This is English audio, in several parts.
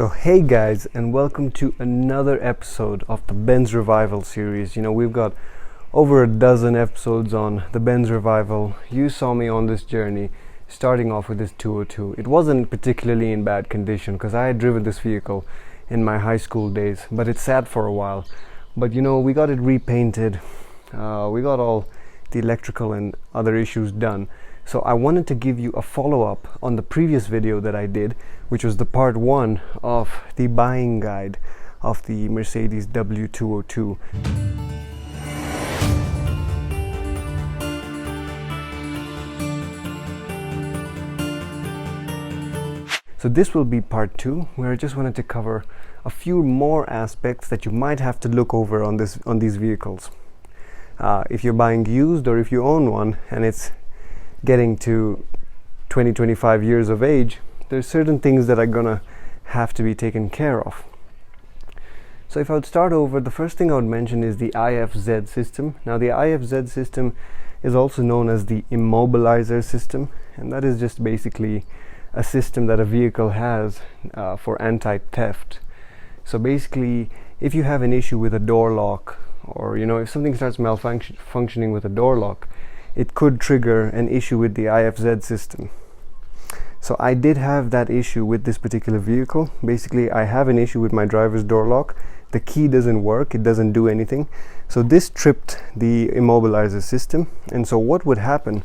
So hey guys, and welcome to another episode of the Benz Revival series. We've got over a dozen episodes on the Benz Revival. You saw me on this journey starting off with this 202. It wasn't particularly in bad condition because I had driven this vehicle in my high school days, but it sat for a while. But we got it repainted, we got all the electrical and other issues done. So I wanted to give you a follow-up on the previous video that I did, which was the part 1 of the buying guide of the Mercedes W202. So this will be part 2, where I just wanted to cover a few more aspects that you might have to look over on these vehicles. If you're buying used or if you own one and it's getting to 20-25 years of age, there's certain things that are gonna have to be taken care of. So if I would start over, the first thing I would mention is the IFZ system. Now the IFZ system is also known as the immobilizer system, and that is just basically a system that a vehicle has for anti-theft. So basically, if you have an issue with a door lock, or if something starts malfunctioning with a door lock, it could trigger an issue with the IFZ system. So I did have that issue with this particular vehicle. Basically, I have an issue with my driver's door lock. The key doesn't work, it doesn't do anything. So this tripped the immobilizer system, and so what would happen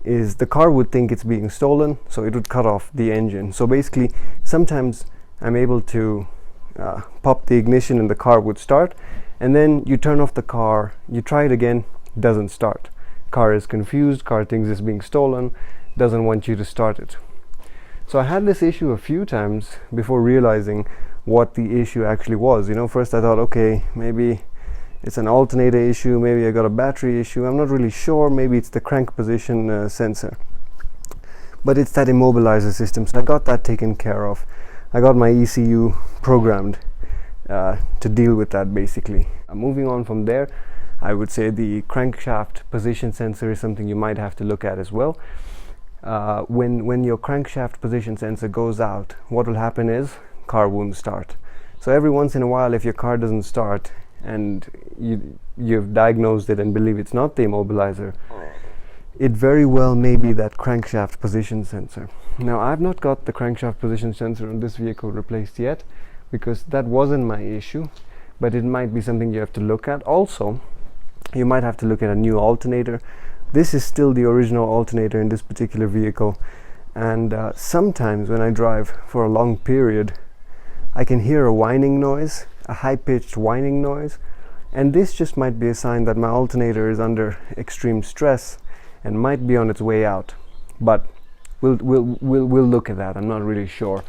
is the car would think it's being stolen, so it would cut off the engine. So basically, sometimes I'm able to pop the ignition and the car would start, and then you turn off the car, you try it again, doesn't start. Car is confused, car thinks it's being stolen, doesn't want you to start it. So I had this issue a few times before realizing what the issue actually was. First I thought, okay, maybe it's an alternator issue, maybe I got a battery issue, I'm not really sure, maybe it's the crank position sensor. But it's that immobilizer system, so I got that taken care of. I got my ECU programmed to deal with that basically. Moving on from there, I would say the crankshaft position sensor is something you might have to look at as well. When your crankshaft position sensor goes out, what will happen is car won't start. So every once in a while, if your car doesn't start and you've diagnosed it and believe it's not the immobilizer, it very well may be that crankshaft position sensor. Now I've not got the crankshaft position sensor on this vehicle replaced yet because that wasn't my issue, but it might be something you have to look at. Also, you might have to look at a new alternator. This is still the original alternator in this particular vehicle, and sometimes when I drive for a long period, I can hear a whining noise, a high-pitched whining noise, and this just might be a sign that my alternator is under extreme stress and might be on its way out. But we'll look at that. I'm not really sure.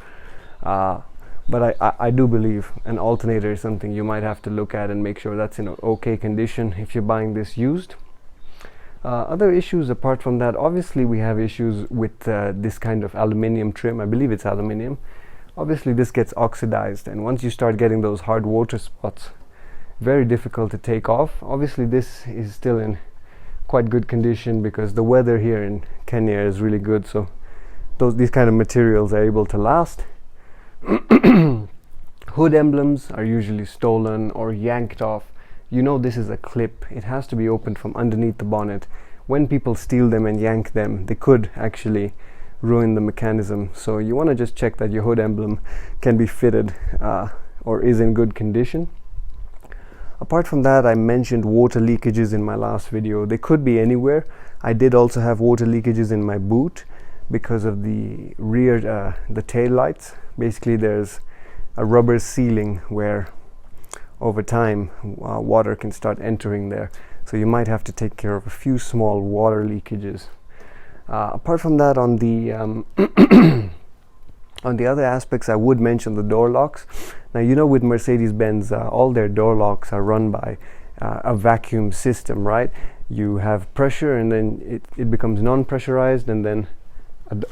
But I do believe an alternator is something you might have to look at and make sure that's in okay condition if you're buying this used. Other issues apart from that, obviously we have issues with this kind of aluminium trim. I believe it's aluminium. Obviously this gets oxidized, and once you start getting those hard water spots, very difficult to take off. Obviously this is still in quite good condition because the weather here in Kenya is really good, so these kind of materials are able to last. Hood emblems are usually stolen or yanked off. This is a clip. It has to be opened from underneath the bonnet. When people steal them and yank them, they could actually ruin the mechanism. So you want to just check that your hood emblem can be fitted or is in good condition. Apart from that, I mentioned water leakages in my last video. They could be anywhere. I did also have water leakages in my boot because of the rear, the tail lights. Basically there's a rubber sealing where over time water can start entering there, so you might have to take care of a few small water leakages. Apart from that, on the on the other aspects, I would mention the door locks. Now with Mercedes-Benz, all their door locks are run by a vacuum system, right? You have pressure and then it becomes non-pressurized, and then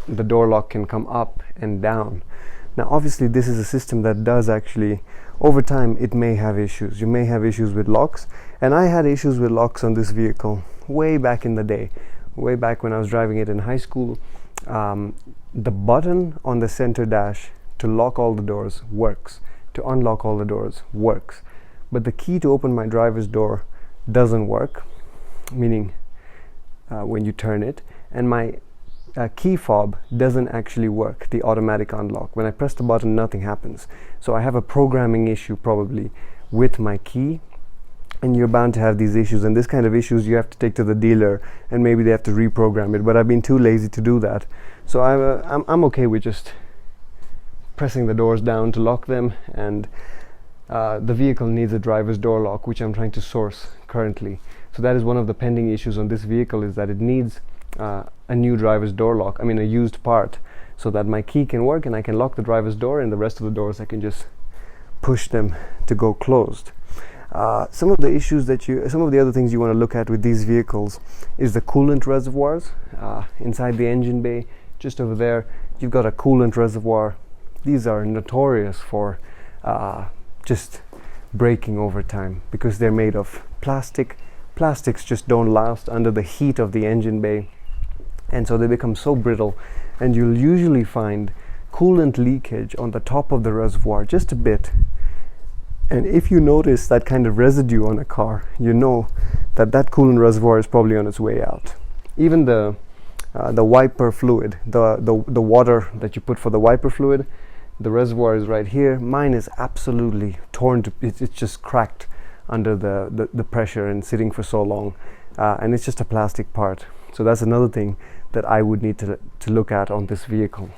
the door lock can come up and down. Now obviously this is a system that does actually, over time it may have issues. You may have issues with locks, and I had issues with locks on this vehicle way back in the day, way back when I was driving it in high school. The button on the center dash to lock all the doors works, to unlock all the doors works, but the key to open my driver's door doesn't work, meaning when you turn it, and my key fob doesn't actually work, the automatic unlock. When I press the button, nothing happens. So I have a programming issue probably with my key, and you're bound to have these issues, and this kind of issues you have to take to the dealer and maybe they have to reprogram it, but I've been too lazy to do that. So I'm okay with just pressing the doors down to lock them, and the vehicle needs a driver's door lock, which I'm trying to source currently. So that is one of the pending issues on this vehicle, is that it needs a new driver's door lock, I mean a used part, so that my key can work and I can lock the driver's door, and the rest of the doors I can just push them to go closed. Some of the other things you want to look at with these vehicles is the coolant reservoirs. Inside the engine bay, just over there, you've got a coolant reservoir. These are notorious for just breaking over time because they're made of plastic. Plastics just don't last under the heat of the engine bay, and so they become so brittle, and you'll usually find coolant leakage on the top of the reservoir just a bit. And if you notice that kind of residue on a car, you know that that coolant reservoir is probably on its way out. Even the wiper fluid, the water that you put for the wiper fluid, the reservoir is right here. Mine is absolutely torn to it's just cracked under the pressure and sitting for so long, and it's just a plastic part. So that's another thing that I would need to look at on this vehicle.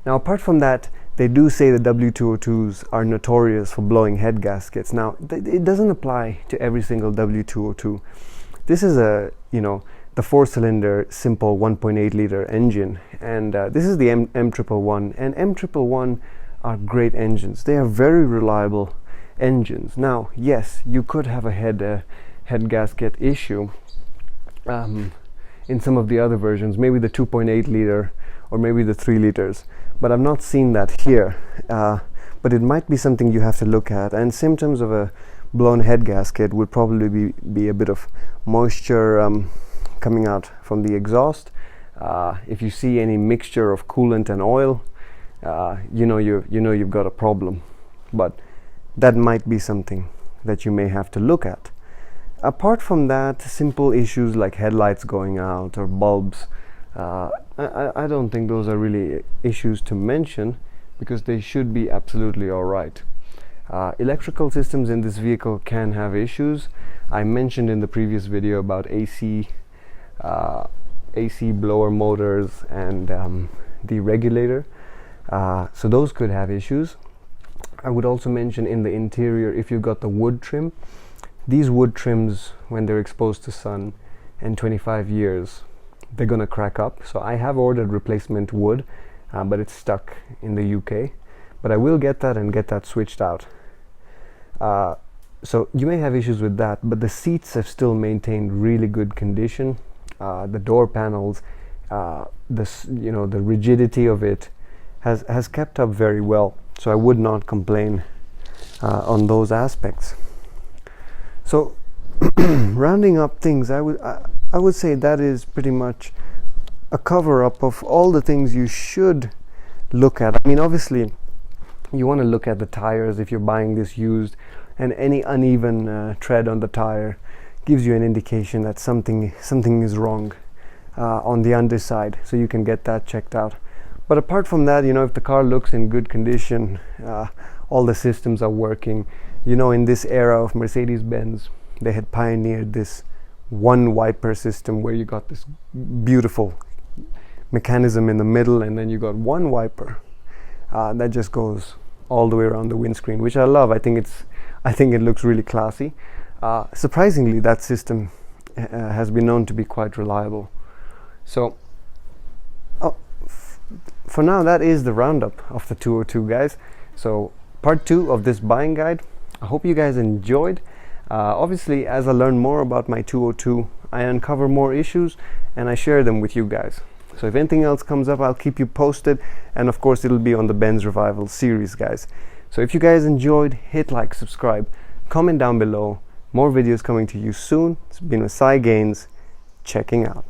Now, apart from that, they do say the W202s are notorious for blowing head gaskets. Now, it doesn't apply to every single W202. This is the 4-cylinder simple 1.8 liter engine, and this is the M111, and M111 are great engines. They are very reliable engines. Now, yes, you could have a head gasket issue in some of the other versions, maybe the 2.8 liter or maybe the 3 liters, but I've not seen that here. But it might be something you have to look at, and symptoms of a blown head gasket would probably be a bit of moisture coming out from the exhaust. If you see any mixture of coolant and oil, you've got a problem. But that might be something that you may have to look at. Apart from that, simple issues like headlights going out or bulbs, I don't think those are really issues to mention because they should be absolutely all right. Electrical systems in this vehicle can have issues. I mentioned in the previous video about AC blower motors and the regulator, so those could have issues. I would also mention in the interior, if you've got the wood trim, these wood trims, when they're exposed to sun and 25 years, they're gonna crack up. So I have ordered replacement wood, but it's stuck in the UK, but I will get that and get that switched out. So you may have issues with that, but the seats have still maintained really good condition. The door panels, the rigidity of it has kept up very well. So I would not complain on those aspects. So rounding up things, I would say that is pretty much a cover-up of all the things you should look at. I mean, obviously, you want to look at the tires if you're buying this used, and any uneven tread on the tire gives you an indication that something is wrong on the underside, so you can get that checked out. But apart from that, if the car looks in good condition, all the systems are working. In this era of Mercedes-Benz, they had pioneered this one wiper system where you got this beautiful mechanism in the middle, and then you got one wiper that just goes all the way around the windscreen, which I love. I think it looks really classy. Surprisingly, that system has been known to be quite reliable. So for now, that is the roundup of the 202, guys. So part 2 of this buying guide. I hope you guys enjoyed. Obviously, as I learn more about my 202, I uncover more issues and I share them with you guys. So if anything else comes up, I'll keep you posted, and of course it'll be on the Benz Revival series, guys. So if you guys enjoyed, hit like, subscribe, comment down below. More videos coming to you soon. It's been with Cy Gaines, checking out.